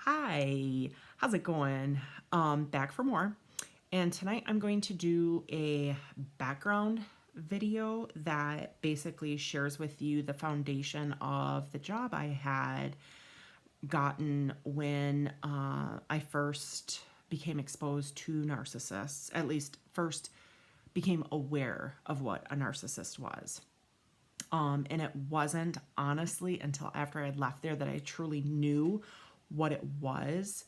Hi, how's it going? Back for more. And tonight I'm going to do a background video that basically shares with you the foundation of the job I had gotten when I first became exposed to narcissists, at least first became aware of what a narcissist was. And it wasn't honestly until after I had left there that I truly knew what it was.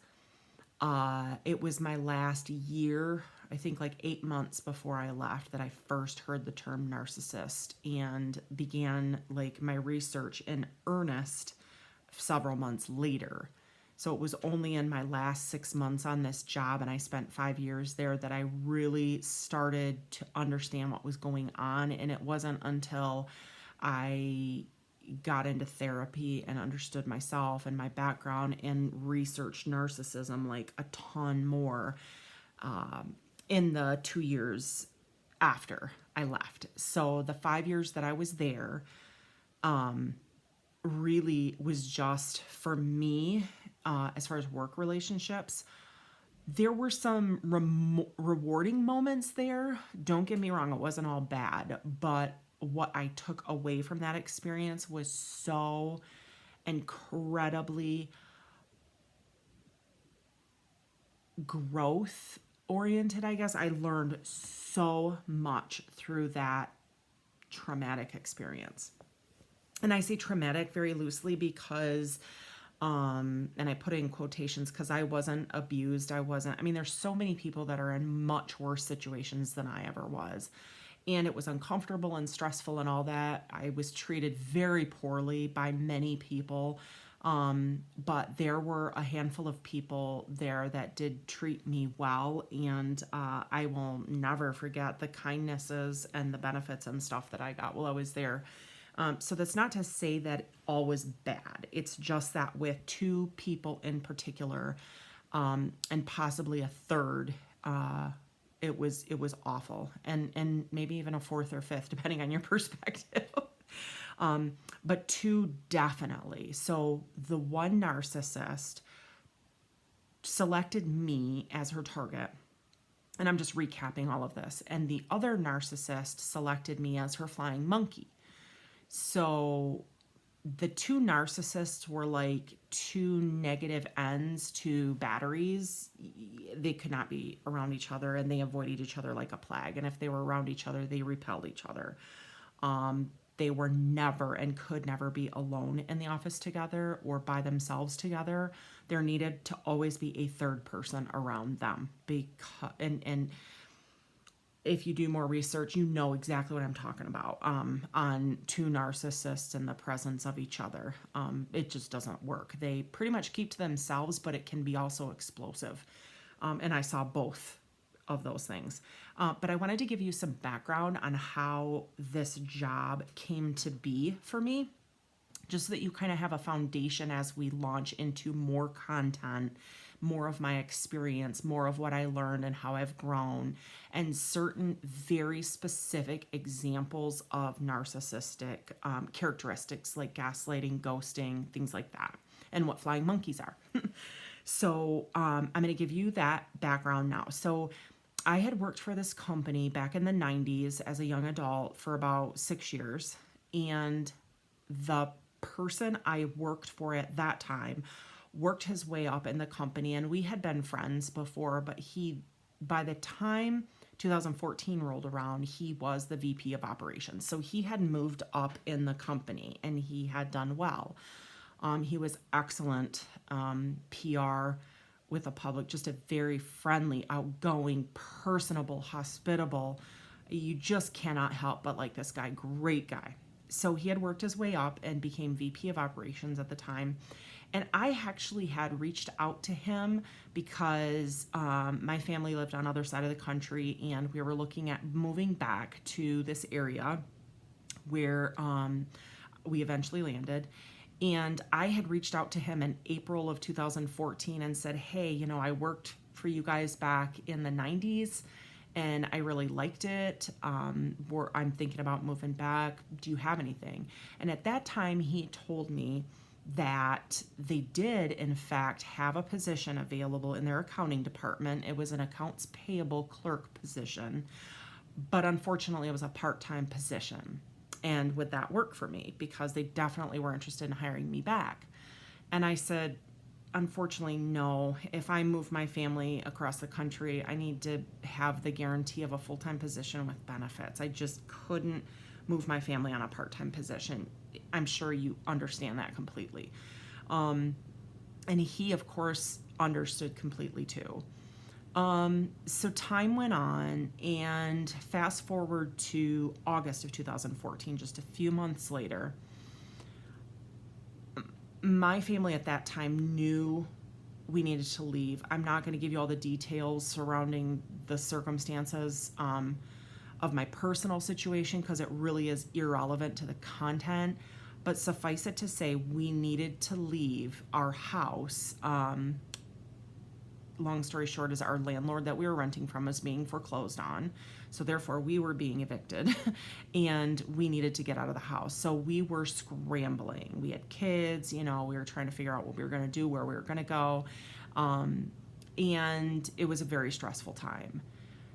It was my last year, I think like 8 months before I left, that I first heard the term narcissist and began like my research in earnest several months later. So it was only in my last 6 months on this job, and I spent 5 years there, that I really started to understand what was going on. And it wasn't until I got into therapy and understood myself and my background and researched narcissism like a ton more in the 2 years after I left. So the 5 years that I was there really was just for me, as far as work relationships. There were some rewarding moments there. Don't get me wrong, it wasn't all bad, but what I took away from that experience was so incredibly growth oriented, I guess. I learned so much through that traumatic experience. And I say traumatic very loosely because and I put it in quotations because I wasn't abused. I mean, there's so many people that are in much worse situations than I ever was. And it was uncomfortable and stressful and all that. I was treated very poorly by many people. But there were a handful of people there that did treat me well. And I will never forget the kindnesses and the benefits and stuff that I got while I was there. So that's not to say that all was bad. It's just that with two people in particular, and possibly a third, it was awful, and maybe even a fourth or fifth, depending on your perspective. But two definitely. So the one narcissist selected me as her target. And I'm just recapping all of this. And the other narcissist selected me as her flying monkey. So the two narcissists were like two negative ends to batteries. They could not be around each other, and they avoided each other like a plague. And if they were around each other, they repelled each other. They were never and could never be alone in the office together or by themselves together. There needed to always be a third person around them. And if you do more research, you know exactly what I'm talking about, on two narcissists in the presence of each other. It just doesn't work. They pretty much keep to themselves, but it can be also explosive. And I saw both of those things. But I wanted to give you some background on how this job came to be for me, just so that you kind of have a foundation as we launch into more content, more of my experience, more of what I learned and how I've grown, and certain very specific examples of narcissistic characteristics like gaslighting, ghosting, things like that, and what flying monkeys are. So I'm going to give you that background now. So I had worked for this company back in the 90s as a young adult for about 6 years, and the person I worked for at that time worked his way up in the company, and we had been friends before, but by the time 2014 rolled around, he was the VP of operations. So he had moved up in the company and he had done well. He was excellent PR with the public, just a very friendly, outgoing, personable, hospitable. You just cannot help but like this guy. Great guy. So he had worked his way up and became VP of operations at the time. And I actually had reached out to him because my family lived on the other side of the country, and we were looking at moving back to this area where we eventually landed. And I had reached out to him in April of 2014 and said, hey, I worked for you guys back in the 90s and I really liked it. I'm thinking about moving back. Do you have anything? And at that time, he told me that they did, in fact, have a position available in their accounting department. It was an accounts payable clerk position, but unfortunately, it was a part-time position. And would that work for me? Because they definitely were interested in hiring me back. And I said, unfortunately, no. If I move my family across the country, I need to have the guarantee of a full-time position with benefits. I just couldn't move my family on a part-time position. I'm sure you understand that completely. And he, of course, understood completely too. So time went on, and fast forward to August of 2014, just a few months later, my family at that time knew we needed to leave. I'm not going to give you all the details surrounding the circumstances of my personal situation because it really is irrelevant to the content, but suffice it to say, we needed to leave our house. Long story short is our landlord that we were renting from was being foreclosed on. So therefore we were being evicted and we needed to get out of the house. So we were scrambling. We had kids, we were trying to figure out what we were going to do, where we were going to go. And it was a very stressful time.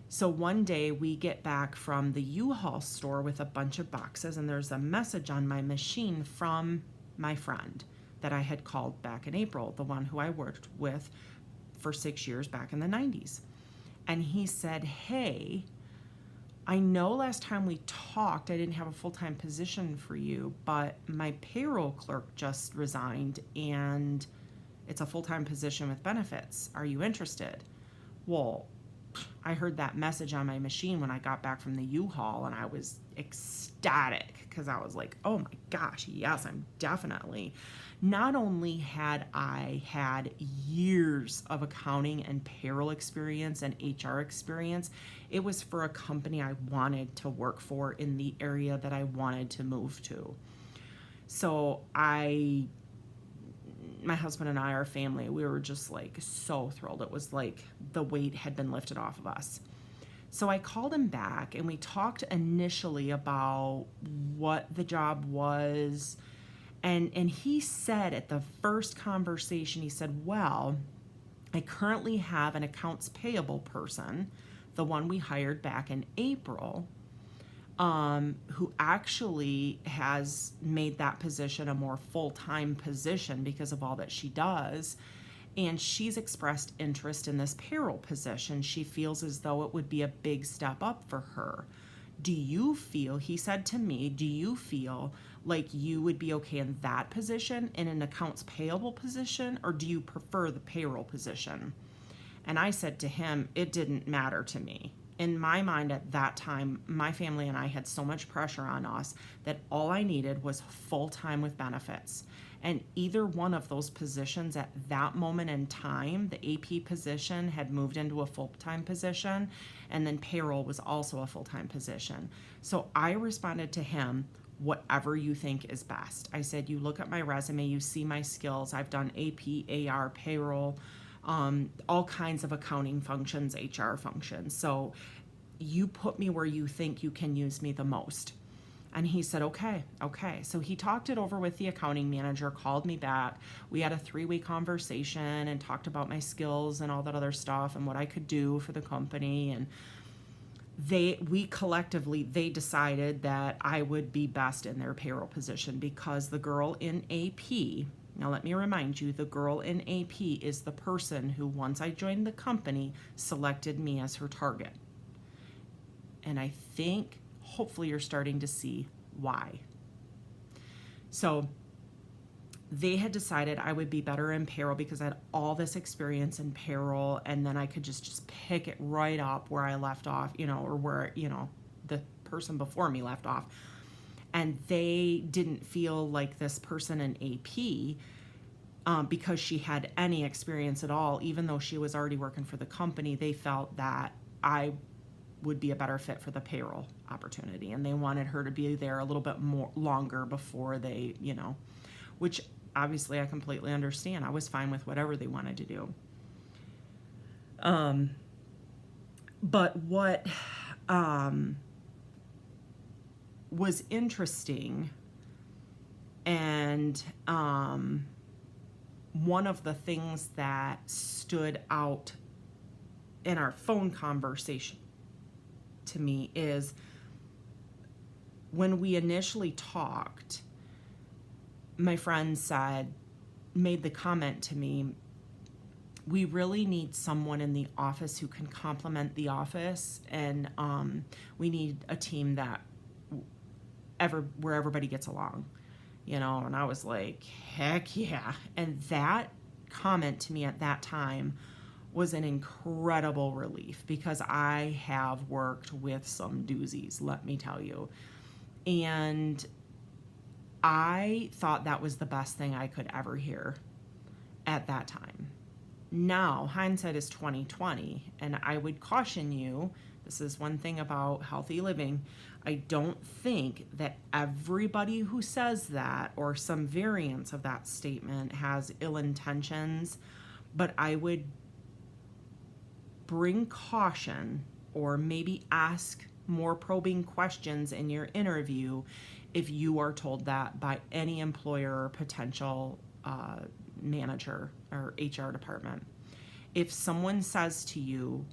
So one day we get back from the U-Haul store with a bunch of boxes, and there's a message on my machine from my friend that I had called back in April, the one who I worked with for 6 years back in the 90s. And he said, hey, I know last time we talked, I didn't have a full-time position for you, but my payroll clerk just resigned and it's a full-time position with benefits. Are you interested? Well, I heard that message on my machine when I got back from the U-Haul, and I was ecstatic because I was like, oh my gosh, yes, I'm definitely. Not only had I had years of accounting and payroll experience and HR experience, it was for a company I wanted to work for in the area that I wanted to move to. So my husband and I, our family, we were just like so thrilled. It was like the weight had been lifted off of us. So I called him back and we talked initially about what the job was. And he said at the first conversation, he said, well, I currently have an accounts payable person, the one we hired back in April, who actually has made that position a more full-time position because of all that she does. And she's expressed interest in this payroll position. She feels as though it would be a big step up for her. Do you feel, he said to me, do you feel like you would be okay in that position, in an accounts payable position, or do you prefer the payroll position? And I said to him, it didn't matter to me. In my mind at that time, my family and I had so much pressure on us that all I needed was full-time with benefits. And either one of those positions at that moment in time, the AP position had moved into a full-time position, and then payroll was also a full-time position. So I responded to him, whatever you think is best. I said, you look at my resume, you see my skills. I've done AP, AR, payroll, all kinds of accounting functions, HR functions. So you put me where you think you can use me the most. And he said, okay. So he talked it over with the accounting manager, called me back. We had a 3-week conversation and talked about my skills and all that other stuff and what I could do for the company. And they decided that I would be best in their payroll position because the girl in AP, now let me remind you, the girl in AP is the person who, once I joined the company, selected me as her target. And I think hopefully you're starting to see why. So they had decided I would be better in payroll because I had all this experience in payroll, and then I could just pick it right up where I left off, or where, the person before me left off. And they didn't feel like this person in AP, because she had any experience at all, even though she was already working for the company, they felt that I would be a better fit for the payroll opportunity, and they wanted her to be there a little bit more longer before they, which obviously I completely understand. I was fine with whatever they wanted to do. But what was interesting and one of the things that stood out in our phone conversation to me is when we initially talked, my friend made the comment to me, we really need someone in the office who can complement the office, and we need a team that where everybody gets along, and I was like, heck yeah. And that comment to me at that time was an incredible relief, because I have worked with some doozies, let me tell you. And I thought that was the best thing I could ever hear at that time. Now, hindsight is 2020, and I would caution you, this is one thing about healthy living, I don't think that everybody who says that or some variance of that statement has ill intentions, but I would bring caution, or maybe ask more probing questions in your interview if you are told that by any employer or potential manager or HR department. If someone says to you,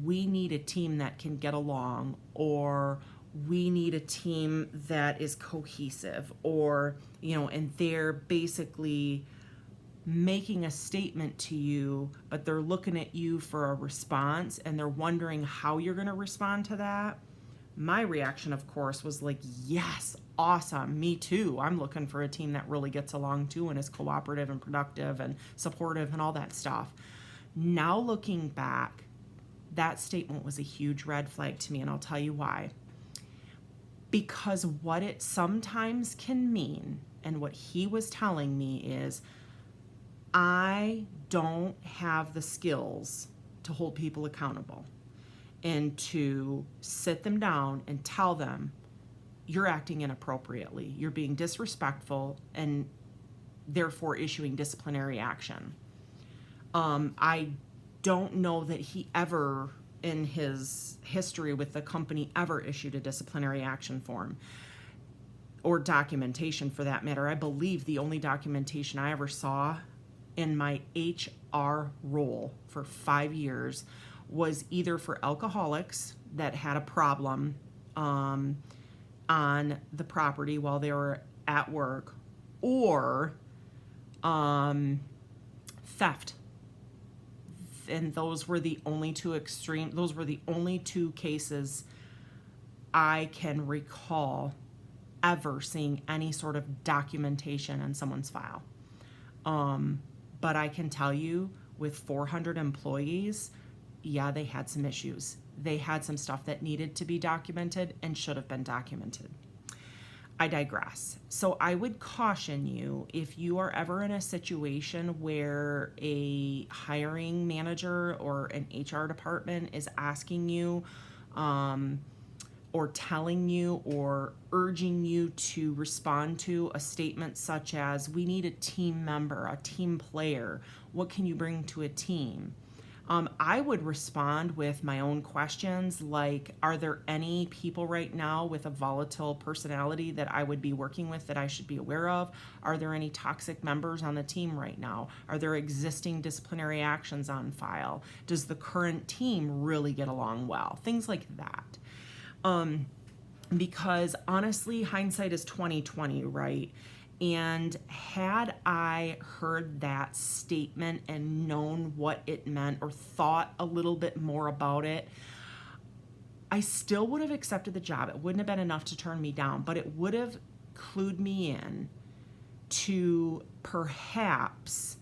we need a team that can get along, or we need a team that is cohesive, or, and they're basically making a statement to you, but they're looking at you for a response and they're wondering how you're going to respond to that. My reaction, of course, was like, yes, awesome, me too. I'm looking for a team that really gets along too and is cooperative and productive and supportive and all that stuff. Now looking back, that statement was a huge red flag to me, and I'll tell you why. Because what it sometimes can mean, and what he was telling me is, I don't have the skills to hold people accountable and to sit them down and tell them, you're acting inappropriately, you're being disrespectful, and therefore issuing disciplinary action. I don't know that he ever, in his history with the company, ever issued a disciplinary action form or documentation for that matter. I believe the only documentation I ever saw in my HR role for 5 years was either for alcoholics that had a problem on the property while they were at work, or theft. And those were the only two cases I can recall ever seeing any sort of documentation in someone's file. But I can tell you, with 400 employees, yeah, they had some issues. They had some stuff that needed to be documented and should have been documented. I digress. So I would caution you, if you are ever in a situation where a hiring manager or an HR department is asking you or telling you or urging you to respond to a statement such as, we need a team member, a team player, what can you bring to a team? I would respond with my own questions, like, are there any people right now with a volatile personality that I would be working with that I should be aware of? Are there any toxic members on the team right now? Are there existing disciplinary actions on file? Does the current team really get along well? Things like that. Because honestly, hindsight is 2020, right? And had I heard that statement and known what it meant or thought a little bit more about it, I still would have accepted the job. It wouldn't have been enough to turn me down, but it would have clued me in to perhaps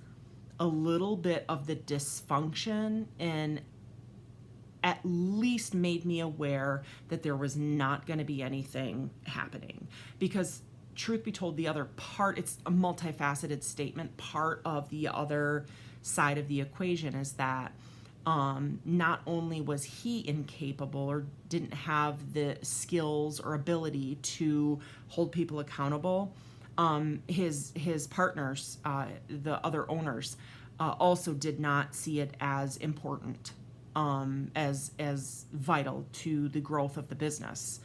a little bit of the dysfunction, and at least made me aware that there was not going to be anything happening. Because truth be told, the other part, it's a multifaceted statement. Part of the other side of the equation is that not only was he incapable or didn't have the skills or ability to hold people accountable, his partners, the other owners, also did not see it as important, as vital to the growth of the business.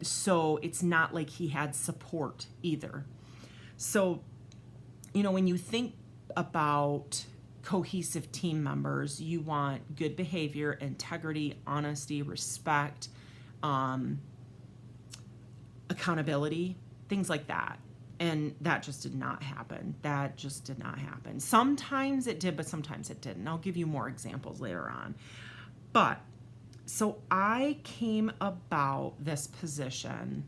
So it's not like he had support either. So, when you think about cohesive team members. You want good behavior, integrity, honesty, respect, accountability, things like that. And that just did not happen. That just did not happen. Sometimes it did, but sometimes it didn't. I'll give you more examples later on. But so I came about this position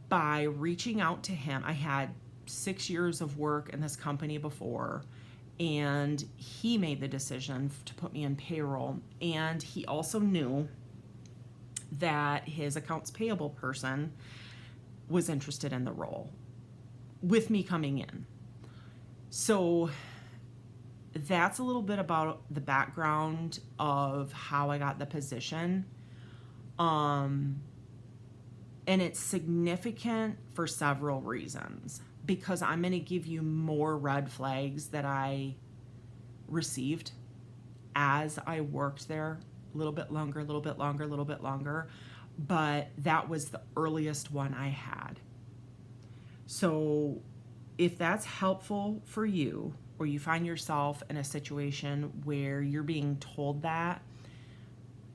by reaching out to him. I had 6 years of work in this company before, and he made the decision to put me in payroll. And he also knew that his accounts payable person was interested in the role with me coming in. So that's a little bit about the background of how I got the position. And it's significant for several reasons, because I'm going to give you more red flags that I received as I worked there a little bit longer, a little bit longer, a little bit longer. But that was the earliest one I had. So if that's helpful for you, or you find yourself in a situation where you're being told that,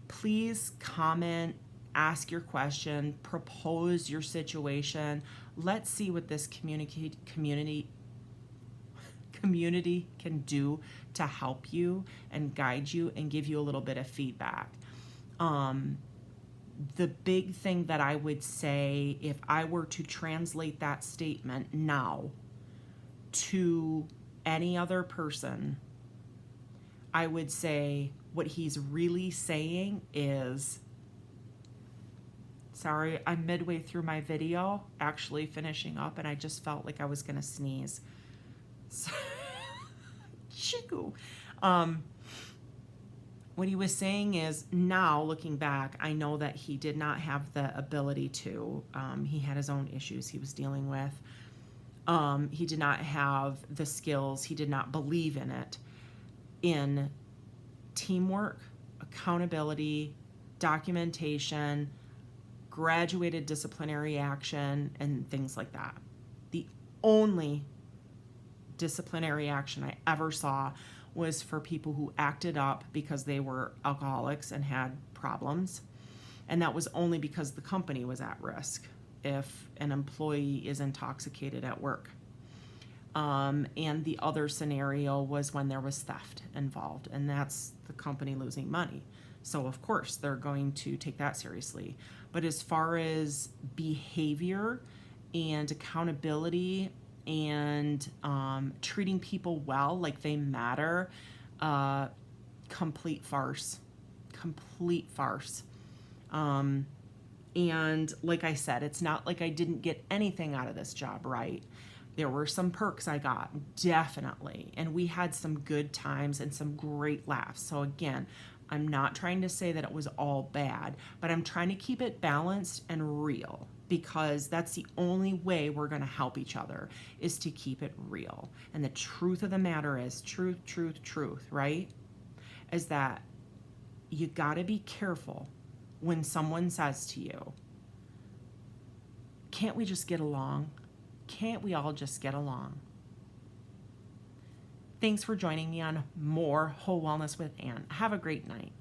please comment, ask your question, propose your situation. Let's see what this community can do to help you and guide you and give you a little bit of feedback. The big thing that I would say, if I were to translate that statement now to any other person, I would say what he's really saying is, sorry, I'm midway through my video, actually finishing up, and I just felt like I was going to sneeze. Chiku. What he was saying is, now looking back, I know that he did not have the ability to. He had his own issues he was dealing with. He did not have the skills. He did not believe in it. In teamwork, accountability, documentation, graduated disciplinary action, and things like that. The only disciplinary action I ever saw was for people who acted up because they were alcoholics and had problems. And that was only because the company was at risk if an employee is intoxicated at work. And the other scenario was when there was theft involved, and that's the company losing money. So of course they're going to take that seriously. But as far as behavior and accountability and treating people well, like they matter, complete farce. Complete farce. And like I said, it's not like I didn't get anything out of this job, right? There were some perks I got, definitely. And we had some good times and some great laughs. So again, I'm not trying to say that it was all bad, but I'm trying to keep it balanced and real, because that's the only way we're going to help each other, is to keep it real. And the truth of the matter is, truth, right? Is that you got to be careful when someone says to you, can't we just get along? Can't we all just get along? Thanks for joining me on more Whole Wellness with Ann. Have a great night.